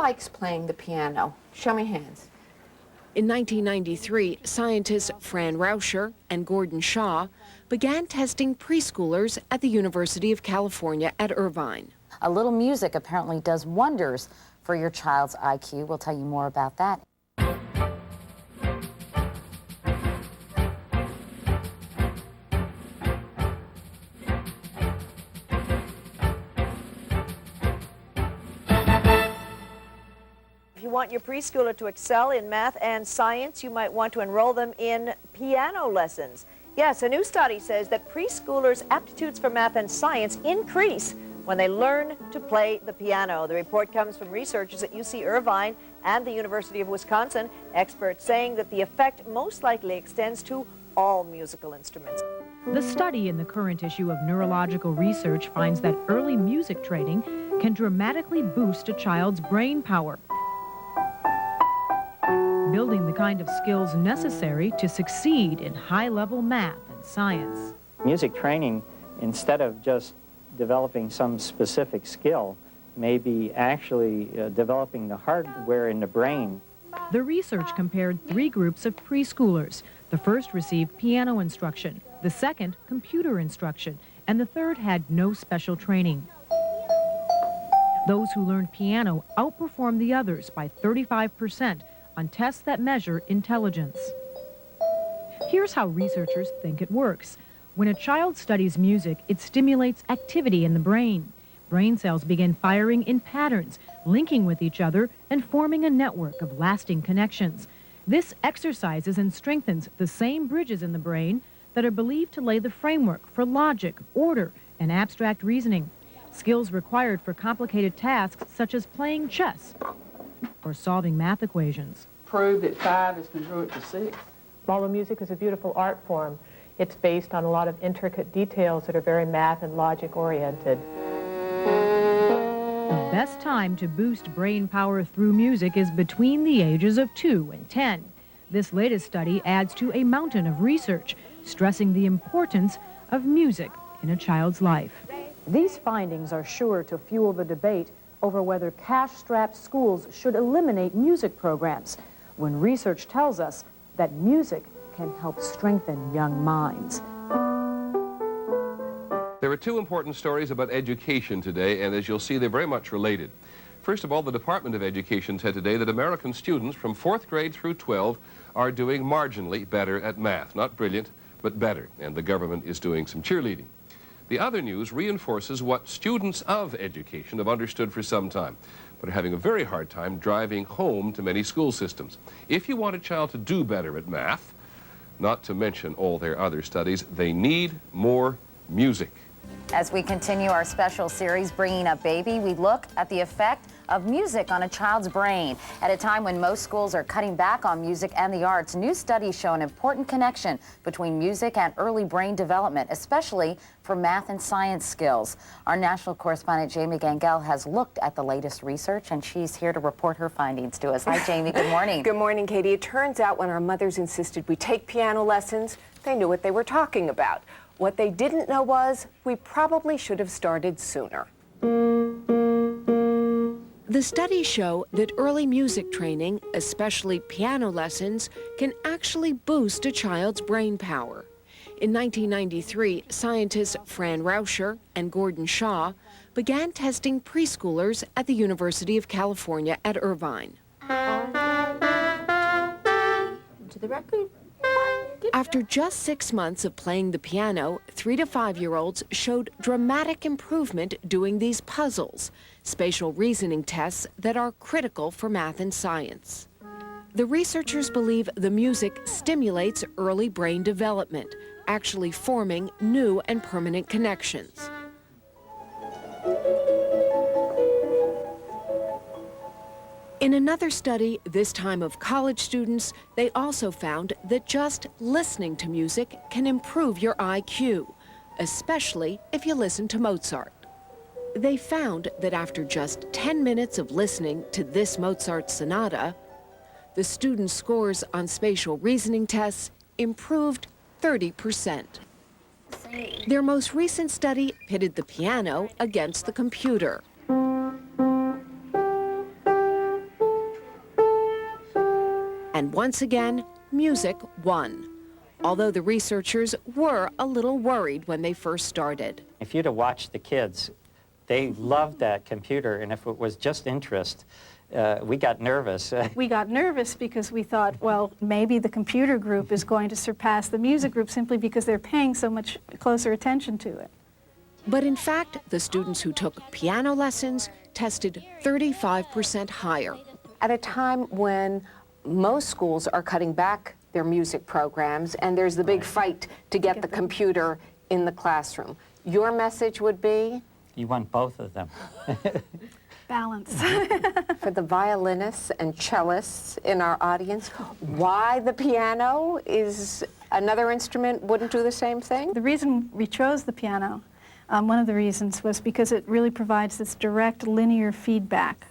likes playing the piano? Show me hands. In 1993, scientists Fran Rauscher and Gordon Shaw began testing preschoolers at the University of California at Irvine. A little music apparently does wonders for your child's IQ. We'll tell you more about that. If you want your preschooler to excel in math and science, you might want to enroll them in piano lessons. Yes, a new study says that preschoolers' aptitudes for math and science increase when they learn to play the piano. The report comes from researchers at UC Irvine and the University of Wisconsin, experts saying that the effect most likely extends to all musical instruments. The study in the current issue of Neurological Research finds that early music training can dramatically boost a child's brain power, building the kind of skills necessary to succeed in high-level math and science. Music training, instead of just developing some specific skill, may be actually developing the hardware in the brain. The research compared 3 groups of preschoolers. The first received piano instruction, the second computer instruction, and the third had no special training. Those who learned piano outperformed the others by 35% on tests that measure intelligence. Here's how researchers think it works. When a child studies music, it stimulates activity in the brain. Brain cells begin firing in patterns, linking with each other and forming a network of lasting connections. This exercises and strengthens the same bridges in the brain that are believed to lay the framework for logic, order, and abstract reasoning. Skills required for complicated tasks such as playing chess or solving math equations. Prove that 5 is congruent to 6. Although music is a beautiful art form, it's based on a lot of intricate details that are very math and logic oriented. The best time to boost brain power through music is between the ages of 2 and 10. This latest study adds to a mountain of research, stressing the importance of music in a child's life. These findings are sure to fuel the debate over whether cash-strapped schools should eliminate music programs, when research tells us that music can help strengthen young minds. There are 2 important stories about education today, and as you'll see, they're very much related. First of all, the Department of Education said today that American students from 4th grade through 12 are doing marginally better at math. Not brilliant, but better, and the government is doing some cheerleading. The other news reinforces what students of education have understood for some time, but are having a very hard time driving home to many school systems. If you want a child to do better at math, not to mention all their other studies, they need more music. As we continue our special series, Bringing Up Baby, we look at the effect of music on a child's brain. At a time when most schools are cutting back on music and the arts, new studies show an important connection between music and early brain development, especially for math and science skills. Our national correspondent, Jamie Gangel, has looked at the latest research, and she's here to report her findings to us. Hi, Jamie. Good morning. Good morning, Katie. It turns out when our mothers insisted we take piano lessons, they knew what they were talking about. What they didn't know was we probably should have started sooner. The studies show that early music training, especially piano lessons, can actually boost a child's brain power. In 1993, scientists Fran Rauscher and Gordon Shaw began testing preschoolers at the University of California at Irvine. To the record. After just 6 months of playing the piano, 3 to 5-year-olds showed dramatic improvement doing these puzzles, spatial reasoning tests that are critical for math and science. The researchers believe the music stimulates early brain development, actually forming new and permanent connections. In another study, this time of college students, they also found that just listening to music can improve your IQ, especially if you listen to Mozart. They found that after just 10 minutes of listening to this Mozart sonata, the students' scores on spatial reasoning tests improved 30%. Their most recent study pitted the piano against the computer. And once again, music won. Although the researchers were a little worried when they first started. If you'd have watched the kids, they loved that computer, and if it was just interest, we got nervous. We got nervous because we thought, well, maybe the computer group is going to surpass the music group simply because they're paying so much closer attention to it. But in fact, the students who took piano lessons tested 35% higher. At a time when most schools are cutting back their music programs and there's the big fight to get the computer in the classroom, your message would be? You want both of them. Balance. For the violinists and cellists in our audience, why the piano is another instrument wouldn't do the same thing? The reason we chose the piano, one of the reasons, was because it really provides this direct linear feedback.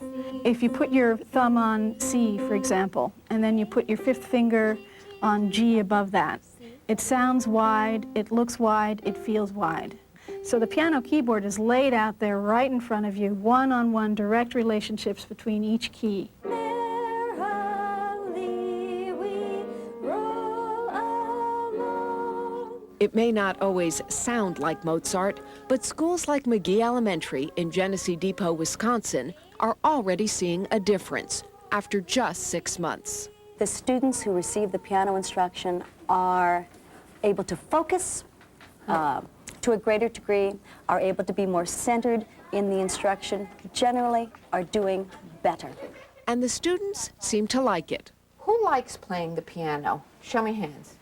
If you put your thumb on C, for example, and then you put your fifth finger on G above that, it sounds wide, it looks wide, it feels wide. So the piano keyboard is laid out there right in front of you, one-on-one direct relationships between each key. It may not always sound like Mozart, but schools like McGee Elementary in Genesee Depot, Wisconsin, are already seeing a difference after just 6 months. The students who receive the piano instruction are able to focus to a greater degree, are able to be more centered in the instruction, generally are doing better. And the students seem to like it. Who likes playing the piano? Show me hands.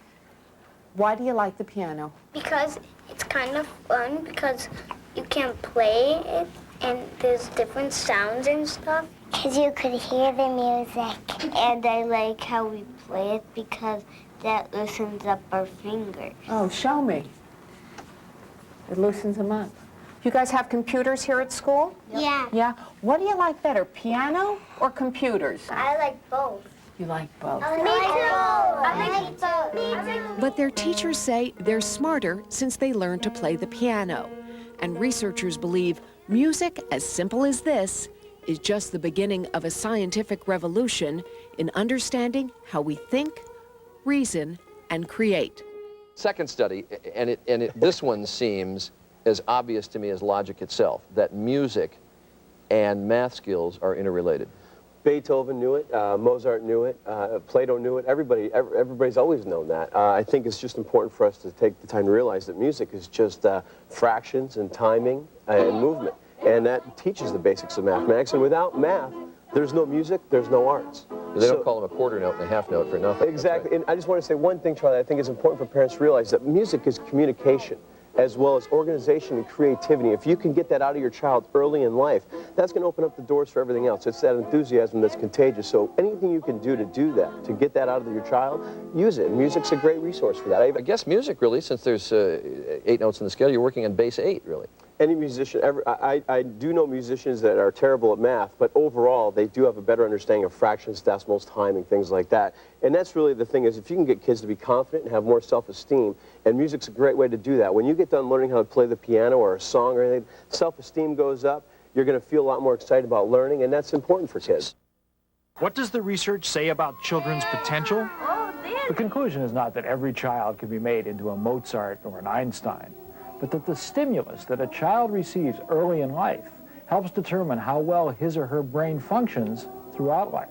Why do you like the piano? Because it's kind of fun, because you can play it and there's different sounds and stuff. Because you could hear the music. And I like how we play it because that loosens up our fingers. Oh, show me. It loosens them up. You guys have computers here at school? Yeah. Yeah? What do you like better, piano or computers? I like both. You like both. Me too. I like both. Me too. But their teachers say they're smarter since they learned to play the piano. And researchers believe music as simple as this is just the beginning of a scientific revolution in understanding how we think, reason, and create. Second study, this one seems as obvious to me as logic itself, that music and math skills are interrelated. Beethoven knew it, Mozart knew it, Plato knew it, everybody's always known that. I think it's just important for us to take the time to realize that music is just fractions and timing and movement. And that teaches the basics of mathematics, and without math, there's no music, there's no arts. They don't call them a quarter note and a half note for nothing. Exactly, and I just want to say one thing, Charlie, I think it's important for parents to realize that music is communication, as well as organization and creativity. If you can get that out of your child early in life, that's going to open up the doors for everything else. It's that enthusiasm that's contagious. So anything you can do to that, to get that out of your child, use it. Music's a great resource for that. I guess music, really, since there's 8 notes in the scale, you're working on base 8, really. Any musician, I do know musicians that are terrible at math, but overall, they do have a better understanding of fractions, decimals, timing, things like that. And that's really the thing, is if you can get kids to be confident and have more self-esteem, and music's a great way to do that. When you get done learning how to play the piano or a song or anything, self-esteem goes up, you're going to feel a lot more excited about learning, and that's important for kids. What does the research say about children's potential? The conclusion is not that every child can be made into a Mozart or an Einstein, but that the stimulus that a child receives early in life helps determine how well his or her brain functions throughout life.